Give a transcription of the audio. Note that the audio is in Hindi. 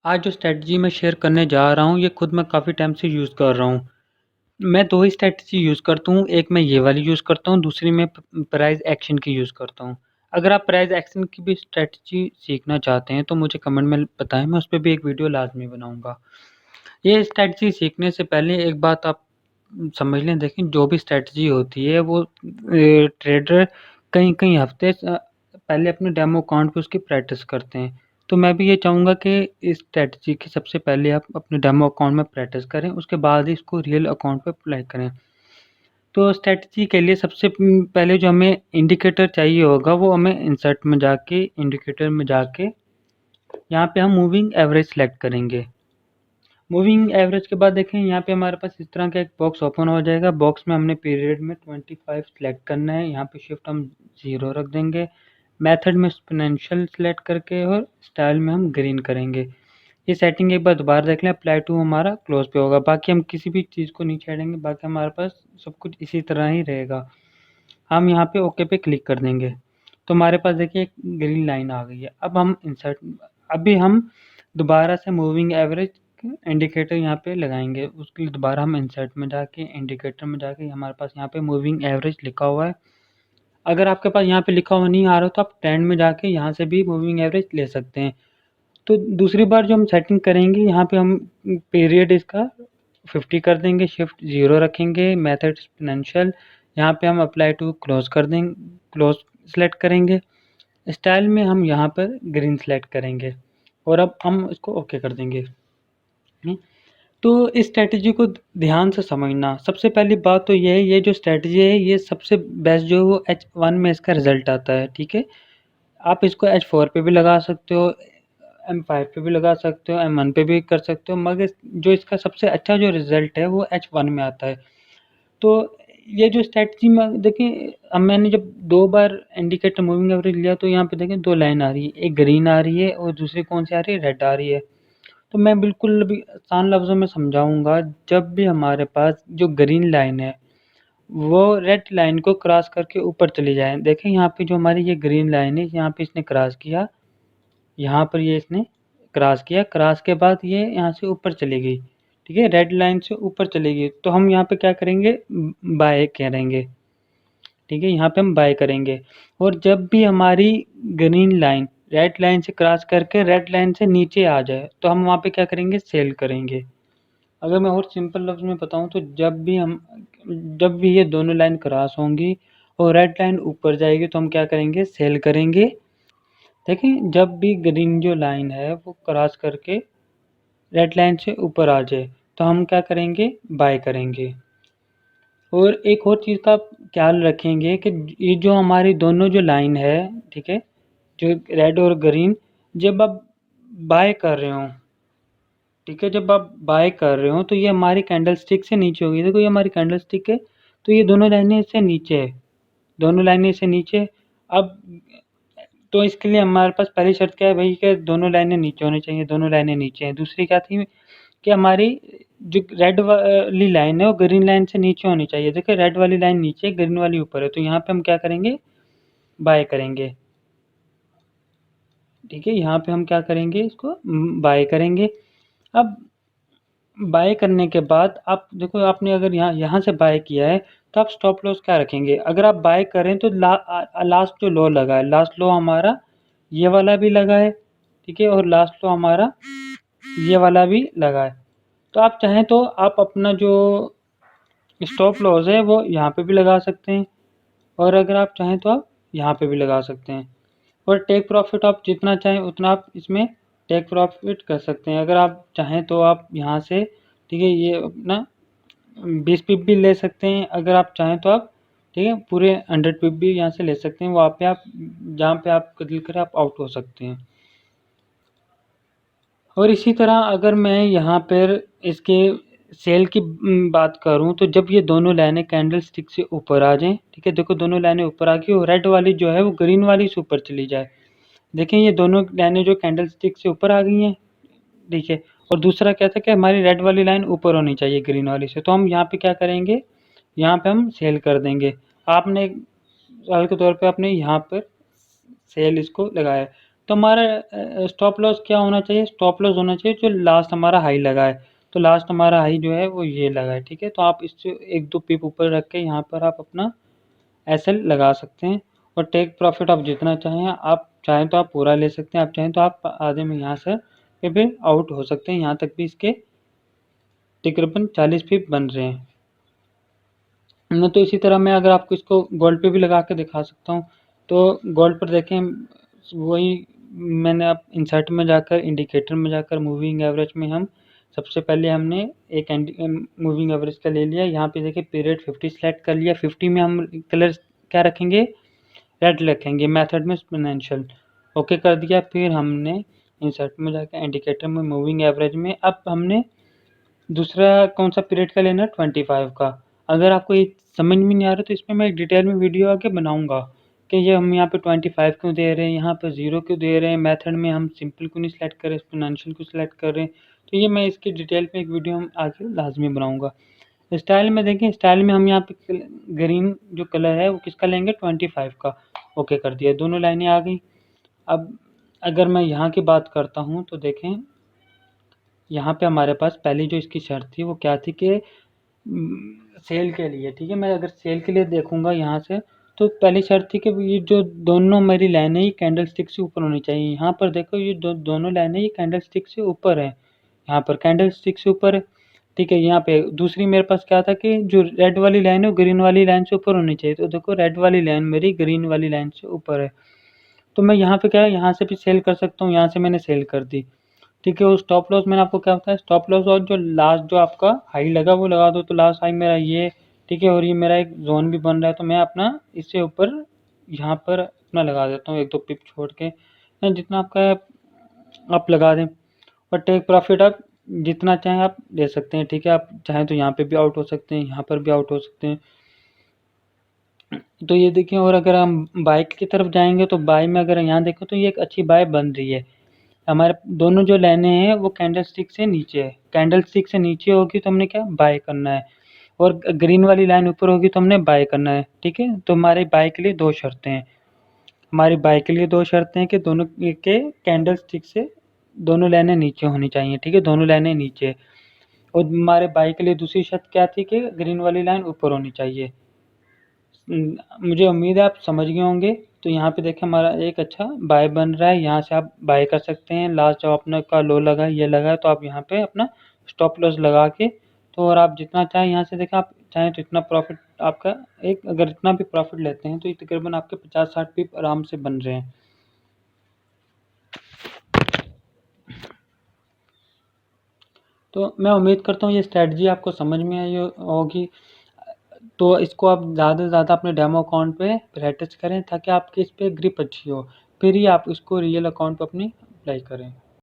आज जो स्ट्रैटेजी मैं शेयर करने जा रहा हूँ, ये खुद मैं काफ़ी टाइम से यूज़ कर रहा हूँ। मैं 2 ही स्ट्रैटेजी यूज़ करता हूँ, एक मैं ये वाली यूज़ करता हूँ, दूसरी मैं प प्राइस एक्शन की यूज़ करता हूँ। अगर आप प्राइस एक्शन की भी स्ट्रैटेजी सीखना चाहते हैं, तो मुझे कमेंट में बताएँ, मैं उस पे भी एक वीडियो लाज़मी बनाऊँगा। ये स्ट्रैटेजी सीखने से पहले एक बात आप समझ लें, देखिए जो भी स्ट्रैटेजी होती है वो ट्रेडर कई-कई हफ़्ते पहले अपने डेमो अकाउंट पे उसकी प्रैक्टिस करते हैं। तो मैं भी ये चाहूँगा कि इस स्ट्रैटेजी की सबसे पहले आप अपने डेमो अकाउंट में प्रैक्टिस करें, उसके बाद ही इसको रियल अकाउंट पे अप्लाई करें। तो स्ट्रैटेजी के लिए सबसे पहले जो हमें इंडिकेटर चाहिए होगा, वो हमें इंसर्ट में जाके इंडिकेटर में जाके यहाँ पे हम मूविंग एवरेज सेलेक्ट करेंगे। मूविंग एवरेज के बाद देखें यहाँ पे हमारे पास इस तरह का एक बॉक्स ओपन हो जाएगा। बॉक्स में हमने पीरियड में 25 सेलेक्ट करना है। यहाँ पे शिफ्ट हम 0 रख देंगे। मेथड में एक्सपोनेंशियल सेलेक्ट करके और स्टाइल में हम ग्रीन करेंगे। ये सेटिंग एक बार दोबारा देख लें। अप्लाई टू हमारा क्लोज पे होगा। बाकी हम किसी भी चीज़ को नहीं छेड़ेंगे। बाकी हमारे पास सब कुछ इसी तरह ही रहेगा। हम यहाँ पे ओके पे क्लिक कर देंगे। तो हमारे पास देखिए एक ग्रीन लाइन आ गई है। अब हम इंसर्ट अभी हम दोबारा से मूविंग एवरेज इंडिकेटर यहाँ पे लगाएंगे। उसके लिए दोबारा हम इंसर्ट में जाके इंडिकेटर में जाके हमारे पास यहाँ पे मूविंग एवरेज लिखा हुआ है। अगर आपके पास यहाँ पे लिखा हुआ नहीं आ रहा तो आप ट्रेंड में जाके यहाँ से भी मूविंग एवरेज ले सकते हैं। तो दूसरी बार जो हम सेटिंग करेंगे, यहाँ पे हम पीरियड इसका 50 कर देंगे, शिफ्ट 0 रखेंगे, मेथड एक्सपोनेंशियल, यहाँ पे हम अप्लाई टू क्लोज कर देंगे, क्लोज सेलेक्ट करेंगे। स्टाइल में हम यहाँ पर ग्रीन सेलेक्ट करेंगे और अब हम इसको ओके कर देंगे। तो इस स्ट्रैटेजी को ध्यान से समझना। सबसे पहली बात तो ये है, ये जो स्ट्रैटेजी है ये सबसे बेस्ट जो है वो H1 में इसका रिजल्ट आता है, ठीक है। आप इसको H4 पे भी लगा सकते हो, M5 पे भी लगा सकते हो, M1 पे भी कर सकते हो, मगर जो इसका सबसे अच्छा जो रिजल्ट है वो H1 में आता है। तो ये जो स्ट्रैटेजी में देखिए, अब मैंने जब 2 बार इंडिकेटर मूविंग एवरेज लिया तो यहाँ पे देखें 2 लाइन आ रही है, एक ग्रीन आ रही है और दूसरी कौन सी आ रही है, रेड आ रही है। तो मैं बिल्कुल भी आसान लफ्ज़ों में समझाऊँगा, जब भी हमारे पास जो ग्रीन लाइन है, वो रेड लाइन को क्रॉस करके ऊपर चली जाए। देखें यहाँ पे जो हमारी ये ग्रीन लाइन है, यहाँ पे इसने क्रॉस किया, यहाँ पर ये इसने क्रॉस किया, क्रॉस के बाद ये यहाँ से ऊपर चली गई, ठीक है? रेड लाइन से ऊपर चली गई, तो हम यहाँ पे क्या करेंगे, बाय करेंगे, ठीक है? यहाँ पे हम बाय करेंगे और जब भी हमारी ग्रीन लाइन रेड लाइन से क्रॉस करके रेड लाइन से नीचे आ जाए, तो हम वहाँ पे क्या करेंगे, सेल करेंगे। अगर मैं और सिंपल लफ्ज़ में बताऊँ तो जब भी ये दोनों लाइन क्रॉस होंगी और रेड लाइन ऊपर जाएगी तो हम क्या करेंगे, सेल करेंगे। देखें जब भी ग्रीन जो लाइन है वो क्रॉस करके रेड लाइन से ऊपर आ जाए तो हम क्या करेंगे, बाय करेंगे। और एक और चीज़ का आप ख्याल रखेंगे कि ये जो हमारी दोनों जो लाइन है, ठीक है, जो रेड और ग्रीन, जब आप बाय कर रहे हो, ठीक है, जब आप बाय कर रहे हो तो ये हमारी कैंडल स्टिक से नीचे होगी। देखो ये हमारी कैंडल स्टिक है, तो ये दोनों लाइनें इससे नीचे है, दोनों लाइनें इससे नीचे। अब तो इसके लिए हमारे पास पहली शर्त क्या है भाई, कि दोनों लाइनें नीचे होनी चाहिए, दोनों लाइनें नीचे हैं। दूसरी क्या थी कि हमारी जो रेड वाली लाइन है वो ग्रीन लाइन से नीचे होनी चाहिए। देखिए रेड वाली लाइन नीचे है, ग्रीन वाली ऊपर है, तो यहाँ पे हम क्या करेंगे, बाय करेंगे, ठीक है। यहाँ पे हम क्या करेंगे, इसको बाय करेंगे। अब बाय करने के बाद आप देखो, आपने अगर यहाँ से बाय किया है तो आप स्टॉप लॉस क्या रखेंगे। अगर आप बाय करें तो लास्ट जो लो लगा है, लास्ट लो हमारा ये वाला भी लगा है, ठीक है, और लास्ट लो हमारा ये वाला भी लगा है। तो आप चाहें तो आप अपना जो स्टॉप लॉस है वो यहाँ पे भी लगा सकते हैं, और अगर आप चाहें तो आप यहाँ पे भी लगा सकते हैं। और टेक प्रॉफिट आप जितना चाहें उतना आप इसमें टेक प्रॉफिट कर सकते हैं। अगर आप चाहें तो आप यहाँ से, ठीक है, ये अपना 20 पिप भी ले सकते हैं। अगर आप चाहें तो आप, ठीक है, पूरे 100 पिप भी यहाँ से ले सकते हैं। वहाँ पे आप, जहाँ पे आपका दिल करे आप आउट हो सकते हैं। और इसी तरह अगर मैं यहाँ पर इसके सेल की बात करूँ, तो जब ये दोनों लाइनें कैंडल स्टिक से ऊपर आ जाएँ, ठीक है, देखो दोनों लाइनें ऊपर आ गई और रेड वाली जो है वो ग्रीन वाली से ऊपर चली जाए। देखें ये दोनों लाइनें जो कैंडल स्टिक से ऊपर आ गई हैं, ठीक है। और दूसरा क्या था कि हमारी रेड वाली लाइन ऊपर होनी चाहिए ग्रीन वाली से, तो हम यहाँ पे क्या करेंगे, यहाँ पे हम सेल कर देंगे। आपने मिसाल के तौर पे आपने यहाँ पर सेल इसको लगाया, तो हमारा स्टॉप लॉस क्या होना चाहिए? स्टॉप लॉस होना चाहिए जो लास्ट हमारा हाई लगा है। तो लास्ट हमारा हाई जो है वो ये लगा है, ठीक है? तो आप इससे 1-2 पिप ऊपर रख के यहाँ पर आप अपना एसएल लगा सकते हैं और टेक प्रॉफिट आप जितना चाहें, आप चाहें तो आप पूरा ले सकते हैं, आप चाहें तो आप आधे में यहाँ से फिर आउट हो सकते हैं। यहाँ तक भी इसके तकरीबन 40 पिप बन रहे हैं। तो इसी तरह मैं अगर आपको इसको गोल्ड पे भी लगा के दिखा सकता हूँ। तो गोल्ड पर देखें, वही मैंने आप इंसर्ट में जाकर, इंडिकेटर में जाकर, मूविंग एवरेज में हम सबसे पहले हमने एक मूविंग एवरेज का ले लिया। यहाँ पे देखिए पीरियड 50 सेलेक्ट कर लिया। 50 में हम कलर क्या रखेंगे? रेड रखेंगे। मेथड में एक्सपोनेंशियल ओके कर दिया। फिर हमने इंसर्ट में जाकर इंडिकेटर में, मूविंग एवरेज में, अब हमने दूसरा कौन सा पीरियड का लेना है? 25 का। अगर आपको ये समझ में नहीं आ रहा तो इसमें मैं एक डिटेल में वीडियो आगे बनाऊंगा कि ये हम यहाँ पे 25 क्यों दे रहे हैं, यहाँ पर 0 क्यों दे रहे हैं, मेथड में हम सिंपल क्यों नहीं सेलेक्ट कर रहे, एक्सपोनेंशियल क्यों सेलेक्ट कर रहे हैं। तो ये मैं इसकी डिटेल में एक वीडियो हम आगे लाजमी बनाऊंगा। स्टाइल में देखें, स्टाइल में हम यहाँ पे ग्रीन जो कलर है वो किसका लेंगे? 25 का। ओके कर दिया, दोनों लाइनें आ गई। अब अगर मैं यहाँ की बात करता हूँ तो देखें, यहाँ पे हमारे पास पहली जो इसकी शर्त थी वो क्या थी कि सेल के लिए, ठीक है? मैं अगर सेल के लिए देखूंगा यहाँ से, तो पहली शर्त थी कि ये जो दोनों मेरी लाइनें ये कैंडल स्टिक से ऊपर होनी चाहिए। यहाँ पर देखो ये दोनों लाइनें ये कैंडल स्टिक से ऊपर है, यहाँ पर कैंडल स्टिक से ऊपर है, ठीक है? यहाँ पे दूसरी मेरे पास क्या था कि जो रेड वाली लाइन है वो ग्रीन वाली लाइन से ऊपर होनी चाहिए। तो देखो रेड वाली लाइन मेरी ग्रीन वाली लाइन से ऊपर है। तो मैं यहाँ पे क्या है, यहाँ से भी सेल कर सकता हूँ। यहाँ से मैंने सेल कर दी, ठीक है? और स्टॉप लॉस मैंने आपको क्या बताया? स्टॉप लॉस और जो लास्ट जो आपका हाई लगा वो लगा दो। तो लास्ट हाई मेरा ये, ठीक है? और ये मेरा एक जोन भी बन रहा है, तो मैं अपना इससे ऊपर यहाँ पर अपना लगा देता हूँ 1-2 पिप छोड़ के, जितना आपका है आप लगा दें। और टेक प्रॉफिट आप जितना चाहें आप ले सकते हैं, ठीक है? आप चाहें तो यहाँ पे भी आउट हो सकते हैं, यहाँ पर भी आउट हो सकते हैं। तो ये देखिए, और अगर हम बाय की तरफ जाएंगे तो बाय में अगर यहाँ देखो तो ये एक अच्छी बाय बन रही है। हमारे दोनों जो लाइनें हैं वो कैंडल स्टिक से नीचे है। कैंडल स्टिक से नीचे होगी तो हमने क्या बाय करना है, और ग्रीन वाली लाइन ऊपर होगी तो हमने बाय करना है, ठीक है? तो हमारे बाय के लिए दो शर्तें हैं। हमारी बाय के लिए दो शर्तें हैं कि दोनों के कैंडल स्टिक से दोनों लाइनें नीचे होनी चाहिए, ठीक है? दोनों लाइनें नीचे। और हमारे बाय के लिए दूसरी शर्त क्या थी कि ग्रीन वाली लाइन ऊपर होनी चाहिए। मुझे उम्मीद है आप समझ गए होंगे। तो यहाँ पे देखें हमारा एक अच्छा बाय बन रहा है, यहाँ से आप बाय कर सकते हैं। लास्ट जब अपने का लो लगा, ये लगा है, तो आप यहाँ पे अपना स्टॉप लॉस लगा के, तो और आप जितना चाहें यहाँ से देखें, आप चाहें तो इतना प्रॉफिट आपका एक, अगर इतना भी प्रॉफिट लेते हैं तो ये तकरीबन आपके 50-60 पिप आराम से बन रहे हैं। तो मैं उम्मीद करता हूँ ये स्ट्रेटजी आपको समझ में आई होगी। तो इसको आप ज़्यादा से ज़्यादा अपने डेमो अकाउंट पे प्रैक्टिस करें ताकि आपकी इस पे ग्रिप अच्छी हो, फिर ही आप इसको रियल अकाउंट पे अपनी अप्लाई करें।